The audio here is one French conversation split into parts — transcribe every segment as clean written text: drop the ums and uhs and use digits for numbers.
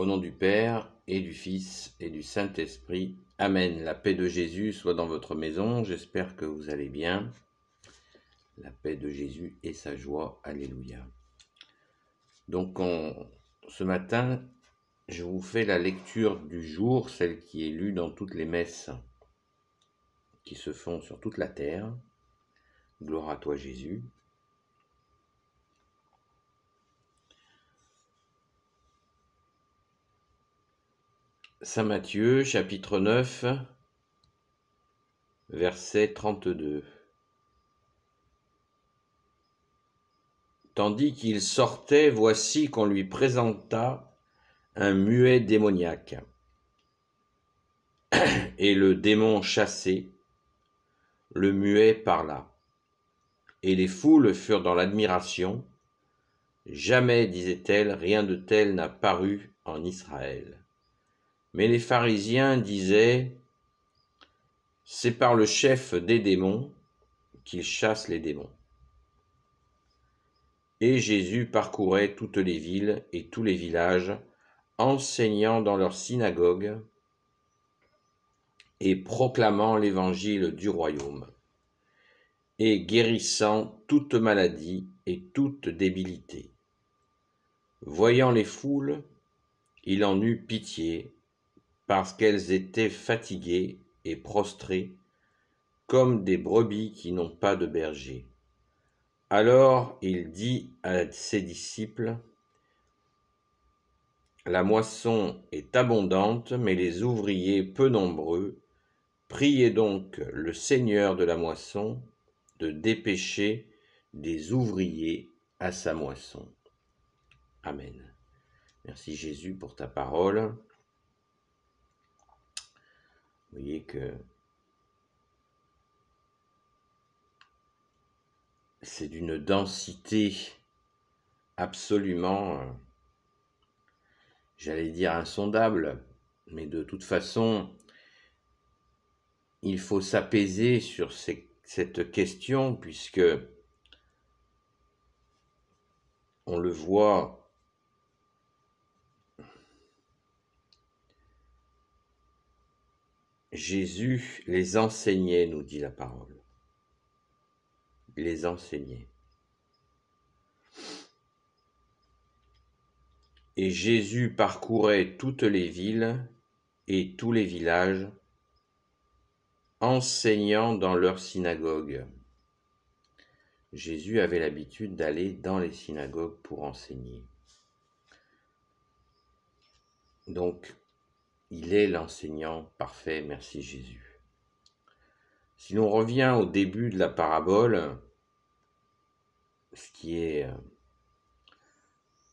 Au nom du Père, et du Fils, et du Saint-Esprit. Amen. La paix de Jésus soit dans votre maison. J'espère que vous allez bien. La paix de Jésus et sa joie. Alléluia. Donc, ce matin, je vous fais la lecture du jour, celle qui est lue dans toutes les messes qui se font sur toute la terre. Gloire à toi, Jésus. Saint Matthieu, chapitre 9, verset 32. Tandis qu'il sortait, voici qu'on lui présenta un muet démoniaque. Et le démon chassé, le muet parla. Et les foules furent dans l'admiration. Jamais, disait-elle, rien de tel n'a paru en Israël. Mais les pharisiens disaient, c'est par le chef des démons qu'il chasse les démons. Et Jésus parcourait toutes les villes et tous les villages, enseignant dans leurs synagogues et proclamant l'évangile du royaume, et guérissant toute maladie et toute débilité. Voyant les foules, il en eut pitié, parce qu'elles étaient fatiguées et prostrées, comme des brebis qui n'ont pas de berger. Alors il dit à ses disciples, « La moisson est abondante, mais les ouvriers peu nombreux. Priez donc le Seigneur de la moisson de dépêcher des ouvriers à sa moisson. » Amen. Merci Jésus pour ta parole. Vous voyez que c'est d'une densité absolument, j'allais dire insondable, mais de toute façon, il faut s'apaiser sur cette question, puisque on le voit, Jésus les enseignait, nous dit la parole. Les enseignait. Et Jésus parcourait toutes les villes et tous les villages, enseignant dans leurs synagogues. Jésus avait l'habitude d'aller dans les synagogues pour enseigner. Donc, il est l'enseignant parfait, merci Jésus. Si l'on revient au début de la parabole, ce qui est,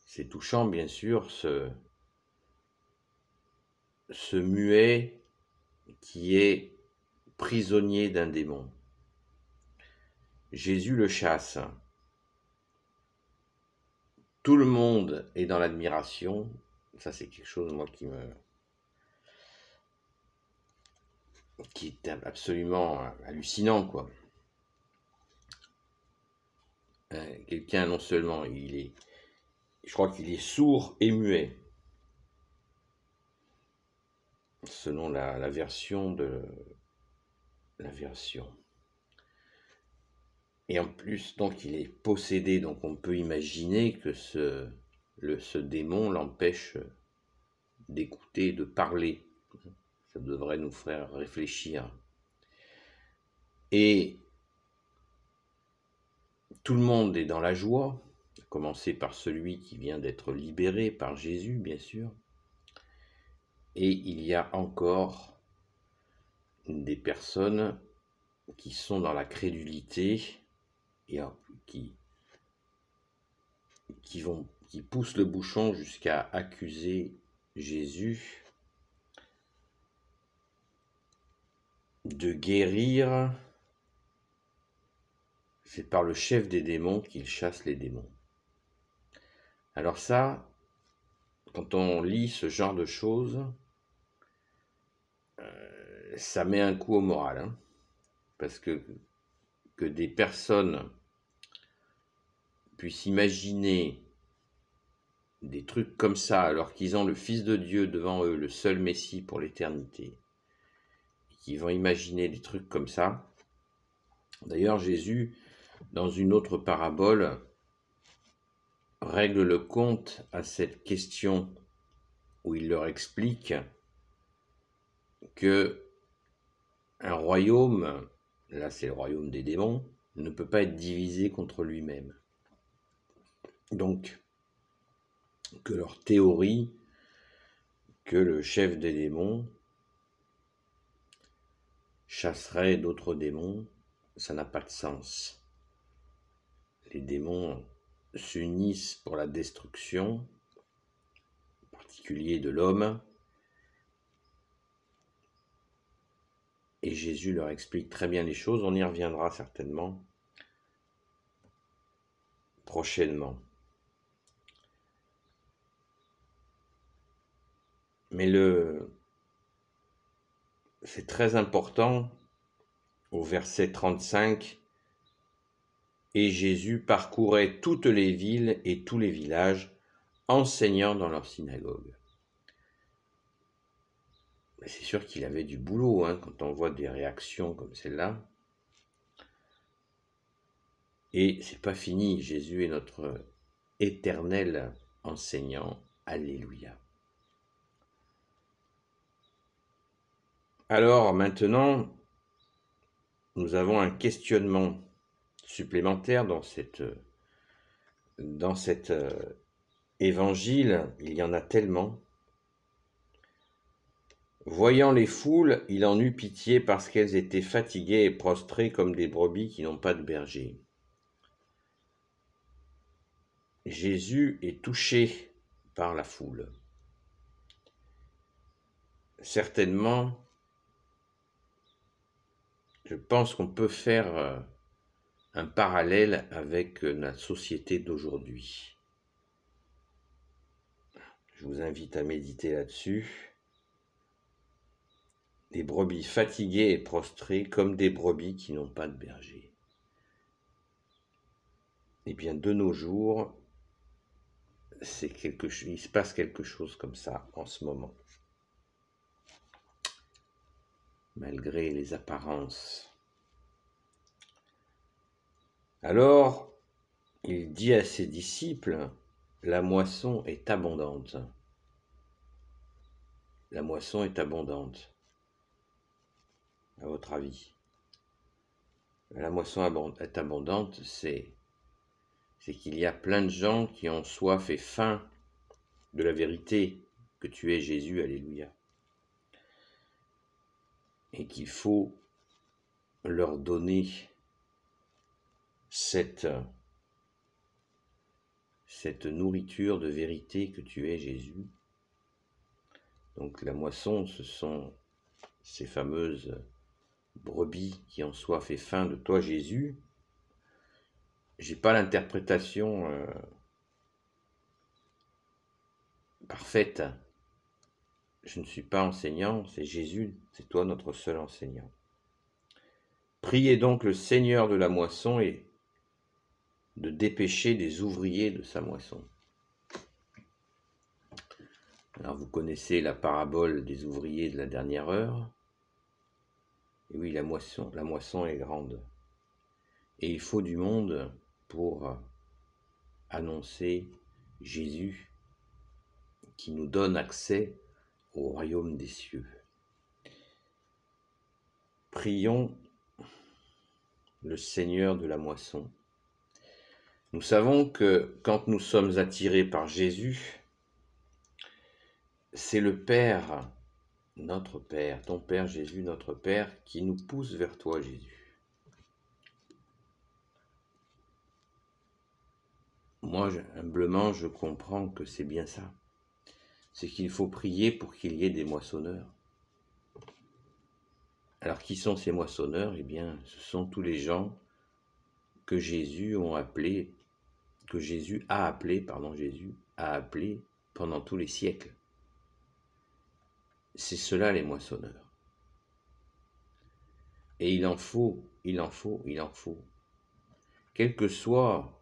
c'est touchant bien sûr, ce muet qui est prisonnier d'un démon. Jésus le chasse. Tout le monde est dans l'admiration. Ça, c'est quelque chose, moi, qui est absolument hallucinant, quoi. Quelqu'un, non seulement, je crois qu'il est sourd et muet, selon la version de la version. Et en plus, donc, il est possédé, donc on peut imaginer que ce démon l'empêche d'écouter, de parler. Ça devrait nous faire réfléchir. Et tout le monde est dans la joie, à commencer par celui qui vient d'être libéré par Jésus, bien sûr. Et il y a encore des personnes qui sont dans la crédulité et qui poussent le bouchon jusqu'à accuser Jésus de guérir. C'est par le chef des démons qu'il chasse les démons. Alors ça, quand on lit ce genre de choses, ça met un coup au moral, hein, parce que des personnes puissent imaginer des trucs comme ça, alors qu'ils ont le Fils de Dieu devant eux, le seul Messie pour l'éternité, et qu'ils vont imaginer des trucs comme ça. D'ailleurs, Jésus, dans une autre parabole, règle le compte à cette question où il leur explique que un royaume, là c'est le royaume des démons, ne peut pas être divisé contre lui-même. Donc, que leur théorie, que le chef des démons chasserait d'autres démons, ça n'a pas de sens. Les démons s'unissent pour la destruction, en particulier de l'homme, et Jésus leur explique très bien les choses, on y reviendra certainement prochainement. Mais c'est très important au verset 35, et Jésus parcourait toutes les villes et tous les villages, enseignant dans leur synagogue. Mais c'est sûr qu'il avait du boulot, quand on voit des réactions comme celle-là. Et c'est pas fini, Jésus est notre éternel enseignant. Alléluia. Alors maintenant, nous avons un questionnement supplémentaire dans cet évangile. Il y en a tellement. Voyant les foules, il en eut pitié parce qu'elles étaient fatiguées et prostrées comme des brebis qui n'ont pas de berger. Jésus est touché par la foule. Certainement, je pense qu'on peut faire un parallèle avec notre société d'aujourd'hui. Je vous invite à méditer là-dessus. Des brebis fatiguées et prostrées comme des brebis qui n'ont pas de berger. Eh bien, de nos jours, il se passe quelque chose comme ça en ce moment. Malgré les apparences. Alors, il dit à ses disciples, la moisson est abondante. La moisson est abondante. À votre avis? La moisson est abondante, c'est qu'il y a plein de gens qui ont soif et faim de la vérité que tu es Jésus, alléluia. Et qu'il faut leur donner cette nourriture de vérité que tu es Jésus. Donc la moisson, ce sont ces fameuses brebis qui ont soif et faim de toi Jésus. J'ai pas l'interprétation parfaite. Je ne suis pas enseignant, c'est Jésus, c'est toi notre seul enseignant. Priez donc le Seigneur de la moisson et de dépêcher des ouvriers de sa moisson. Alors vous connaissez la parabole des ouvriers de la dernière heure. Et oui, la moisson est grande. Et il faut du monde pour annoncer Jésus qui nous donne accès au royaume des cieux. Prions le Seigneur de la moisson. Nous savons que quand nous sommes attirés par Jésus, c'est le Père, notre Père, ton Père Jésus, notre Père, qui nous pousse vers toi Jésus. Moi, humblement, je comprends que c'est bien ça. C'est qu'il faut prier pour qu'il y ait des moissonneurs. Alors, qui sont ces moissonneurs? Eh bien, ce sont tous les gens que Jésus a appelés pendant tous les siècles. C'est cela les moissonneurs. Et il en faut. Quel que soit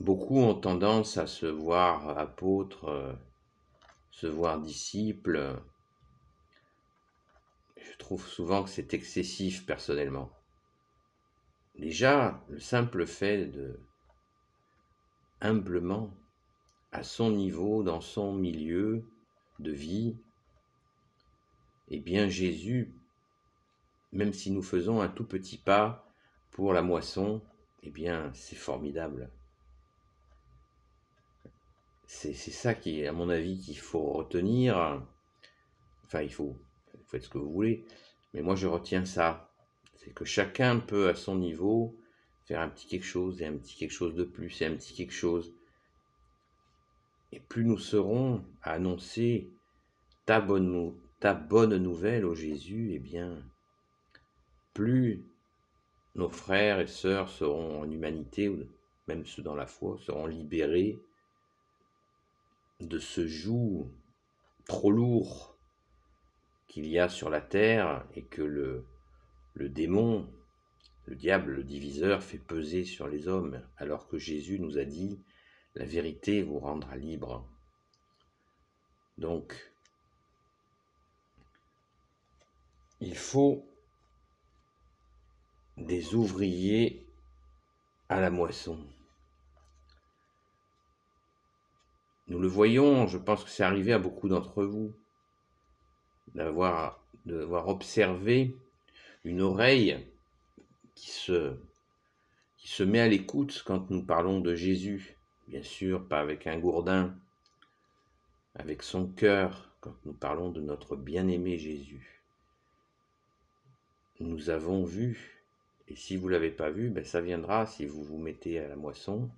Beaucoup ont tendance à se voir apôtres, se voir disciples. Je trouve souvent que c'est excessif personnellement. Déjà, le simple fait de humblement, à son niveau, dans son milieu de vie, eh bien Jésus, même si nous faisons un tout petit pas pour la moisson, eh bien c'est formidable. C'est ça qui, à mon avis, qu'il faut retenir. Enfin, vous faites ce que vous voulez, mais moi je retiens ça. C'est que chacun peut, à son niveau, faire un petit quelque chose, et un petit quelque chose de plus, et un petit quelque chose. Et plus nous serons à annoncer ta bonne nouvelle, ô Jésus, eh bien, plus nos frères et sœurs seront en humanité, ou même ceux dans la foi, seront libérés de ce joug trop lourd qu'il y a sur la terre et que le démon, le diable, le diviseur, fait peser sur les hommes, alors que Jésus nous a dit « La vérité vous rendra libre ». Donc, il faut des ouvriers à la moisson. Nous le voyons, je pense que c'est arrivé à beaucoup d'entre vous, d'avoir observé une oreille qui se met à l'écoute quand nous parlons de Jésus. Bien sûr, pas avec un gourdin, avec son cœur, quand nous parlons de notre bien-aimé Jésus. Nous avons vu, et si vous ne l'avez pas vu, ben ça viendra si vous vous mettez à la moisson,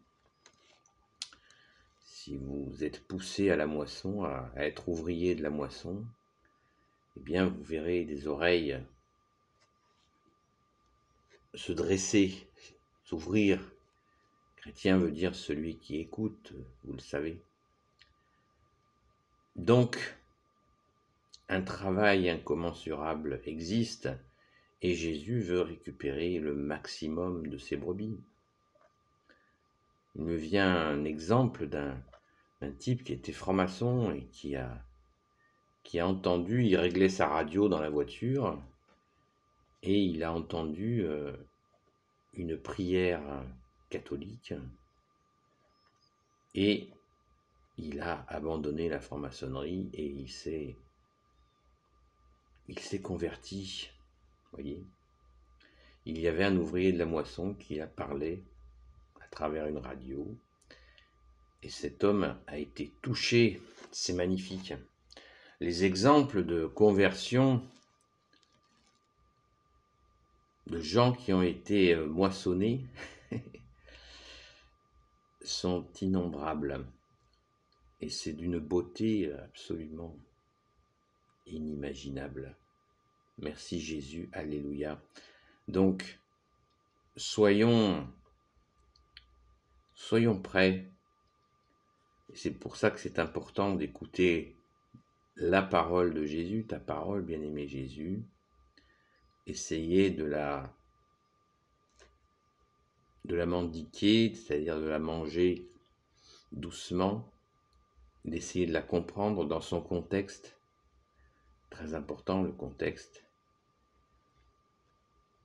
si vous êtes poussé à la moisson, à être ouvrier de la moisson, eh bien vous verrez des oreilles se dresser, s'ouvrir. Chrétien veut dire celui qui écoute, vous le savez. Donc, un travail incommensurable existe et Jésus veut récupérer le maximum de ses brebis. Il me vient un exemple d'un type qui était franc-maçon et qui a entendu, il réglait sa radio dans la voiture et il a entendu une prière catholique et il a abandonné la franc-maçonnerie et il s'est converti. Voyez, il y avait un ouvrier de la moisson qui a parlé à travers une radio et cet homme a été touché. C'est magnifique. Les exemples de conversion de gens qui ont été moissonnés sont innombrables et c'est d'une beauté absolument inimaginable. Merci Jésus, alléluia. Donc, soyons prêts. Et c'est pour ça que c'est important d'écouter la parole de Jésus, ta parole, bien-aimé Jésus. Essayez de la mendiquer, c'est-à-dire de la manger doucement, d'essayer de la comprendre dans son contexte. Très important le contexte.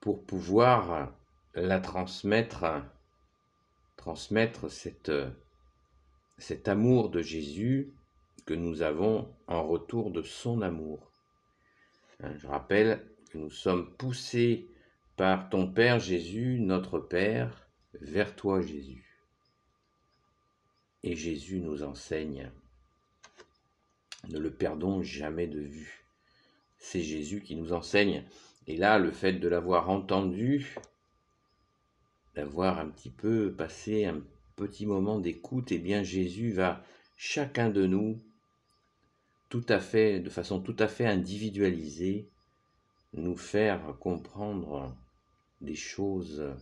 Pour pouvoir la transmettre cet amour de Jésus que nous avons en retour de son amour. Je rappelle que nous sommes poussés par ton Père Jésus, notre Père, vers toi Jésus. Et Jésus nous enseigne, ne le perdons jamais de vue. C'est Jésus qui nous enseigne. Et là, le fait de l'avoir entendu, d'avoir un petit peu passé un petit moment d'écoute, eh bien Jésus va, chacun de nous, de façon tout à fait individualisée, nous faire comprendre des choses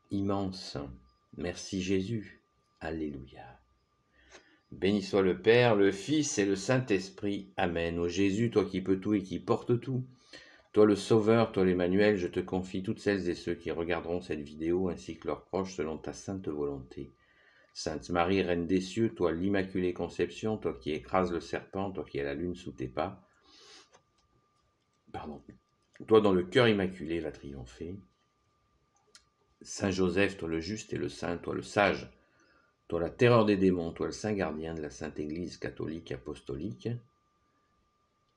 immenses. Merci Jésus. Alléluia. Béni soit le Père, le Fils et le Saint-Esprit. Amen. Ô Jésus, toi qui peux tout et qui portes tout, Toi le Sauveur, toi l'Emmanuel, je te confie toutes celles et ceux qui regarderont cette vidéo ainsi que leurs proches selon ta sainte volonté. Sainte Marie, Reine des cieux, toi l'Immaculée Conception, toi qui écrases le serpent, toi qui as la lune sous tes pas, toi dont le cœur immaculé va triompher. Saint Joseph, toi le juste et le saint, toi le sage, toi la terreur des démons, toi le saint gardien de la Sainte Église catholique apostolique.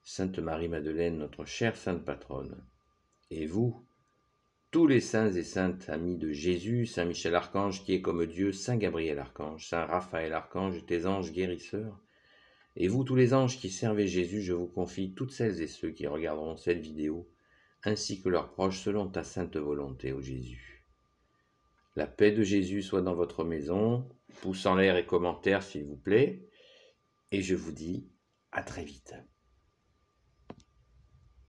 Sainte Marie-Madeleine, notre chère sainte patronne. Et vous, tous les saints et saintes amis de Jésus, Saint Michel Archange qui est comme Dieu, Saint Gabriel Archange, Saint Raphaël Archange, tes anges guérisseurs, et vous tous les anges qui servez Jésus, je vous confie toutes celles et ceux qui regarderont cette vidéo, ainsi que leurs proches selon ta sainte volonté, ô Jésus. La paix de Jésus soit dans votre maison, pouces en l'air et commentaires s'il vous plaît, et je vous dis à très vite.